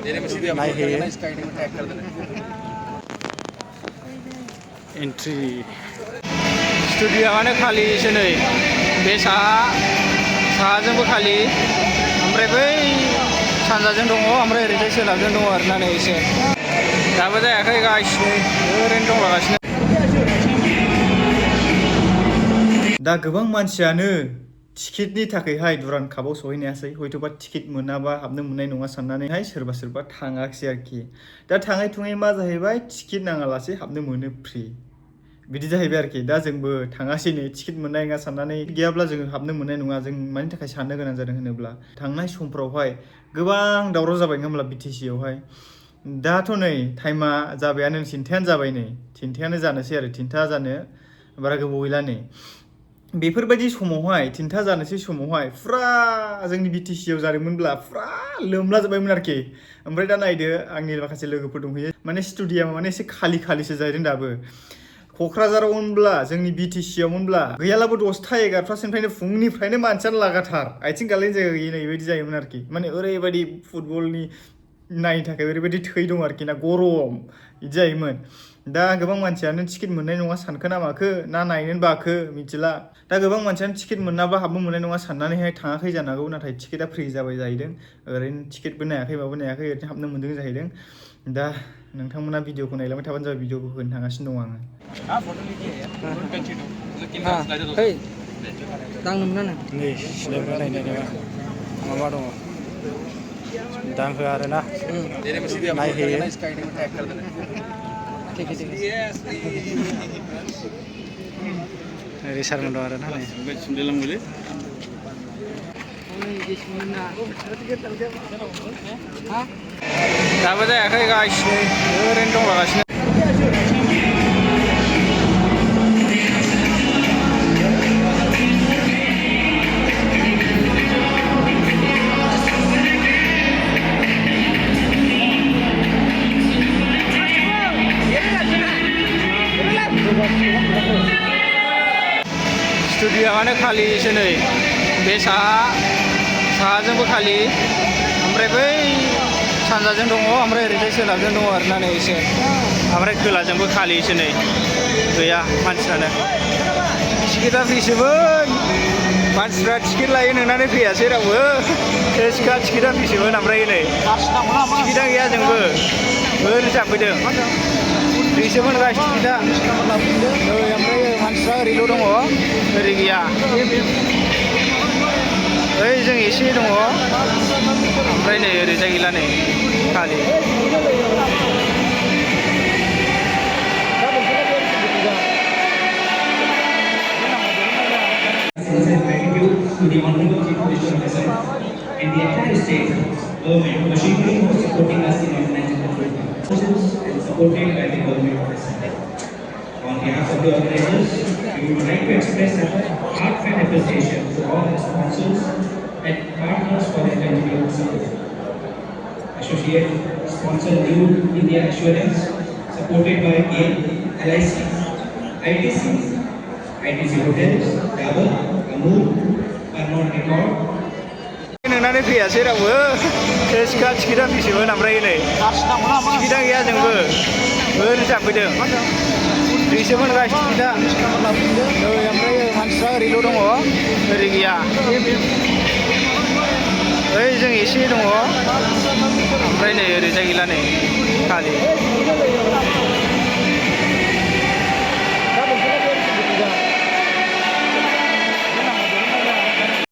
Entry स्टुडिय'आनो खालिसो नै बे साहाजोंबो खालि ओमफ्राय बै सानजाजों दङ ओमफ्राय ओरैजाय सोनाबजों दङ आरोना नै एसे दाबो जायाखै गासिनो ओरैनो दंलागासिनो दा गोबां मानसियानो टिकेटनि थाखायहाय दुरान्ड कापआव सहैनायासै हयथ'बा टिकेट मोनाबा हाबनो मोननाय नङा साननानैहाय सोरबा थाङाखिसै आरोखि दा थाङै थुङै मा जाहैबाय टिकेट नाङालासे हाबनो मोनो फ्रि बिदि जाहैबाय आरोखि दा जोंबो थाङासै नै टिकेट मोननाय नङा साननानै गैयाब्ला जोङो हाबनो मोननाय नङा जों मानि थाखाय साननो गोनां जादों होनोब्ला थांनाय समफ्रावहाय गोबां दावराव जाबाय नङा होमब्ला BTC आवहाय दाथ' नै टाइमा जाबायानो थिनथायानो जाबाय नै थिनथायानो जानोसै आरो थिनथा जानो बारा गोबाव गैला नै बेफोरबायदि समावहाय थिनथा जानोसै समावहाय फुरा जोंनि BTC आव जादोंमोनब्ला फुरा लोमला जोबबायमोन आरोखि ओमफ्राय दा नायदो आंनि माखासे लोगोफोर दंहैयो माने स्टुडियामा माने एसे खालिसो जाहैदों दाबो क'क्राझारावमोनब्ला जोंनि BTC आवमोनब्ला गैयालाबो 10टा 11टासिमनिफ्रायनो फुंनिफ्रायनो मानसियानो लागाथार आथिं गालायनि जायगा गैयै बेबायदि जायोमोन आरोखि माने ओरैबायदि फुटबलनि नायनो थाखाय ओरैबायदि थै दं आरोखि ना गरम बिदि जायोमोन दा गोबां मानसियानो टिकेट मोननाय नङा सानखो ना माखो ना नायनोनो बाखो मिथिला दा गोबां मानसियानो टिकेट मोनाबा हाबनो मोननाय नङा साननानैहाय थाङाखै जानांगौ नाथाय टिकेटआ फ्रि जाबाय जाहैदों ओरैनो टिकेटबो नायाखै माबो नायाखै ओरैनो हाबनो मोन्दों जाहैदों दा नोंथांमोना भिडिअखौ नायलांबाय थाबानो जाबाय भिडिअखौ होनो थांगासिनो दं आङो नै सिलायफ्रा नायनाय माबा दङ दांहो आरोना नायहैयो ओरै सारमोन दं आरोना नै दाबो जायाखै गासिनो ओरैनो दंलागासिनो स्टुडिय'आनो खालिसो नै बे साहाजोंबो खालि ओमफ्राय बै सानजाजों दङ ओमफ्राय ओरैजाय सोनाबजों दङ आरोना नै एसे ओमफ्राय खोलाजोंबो खालिसो नै गैया मानसियानो टिकेटआ फ्रिसोमोन मानसिफ्रा टिकेट लायो नोंनानै फैयासै रावबो सेसखा टिकेटआ फ्रिसोमोन ओमफ्राय नै टिकेटआ गैया जोंबो ओरैनो जाफैदों फ्रिसोमोन गाइस टिकेटआ नै ओमफ्राय मानसिफ्रा ओरैल' दङ ओरै गैया ओइ जों एसे दङ ओमफ्राय नै ओरैजाय गैला नै खालि to the Honorable Chief Minister and the entire state government machinery for supporting us in organizing the programs and supported by the government of the state. On behalf of the organizers, we would like to express our heartfelt appreciation to all the sponsors and partners for their continued support. Associate sponsor New India Assurance, supported by GAIL, LIC, ITC Hotels, Dabur, Amul, Arnold Record. नोंनानै फैयासै रावबो सेसखा टिकेटआ फ्रिसोमोन ओमफ्राय नै टिकेटआ गैया जोंबो ओरैनो जाफैदों फ्रिसोमोन guys टिकेटआ नै ओमफ्राय मानसिफ्रा ओरैल' दङ ओरै गैया ओइ जों एसे दङ ओमफ्राय नै ओरैजाय गैला नै खालि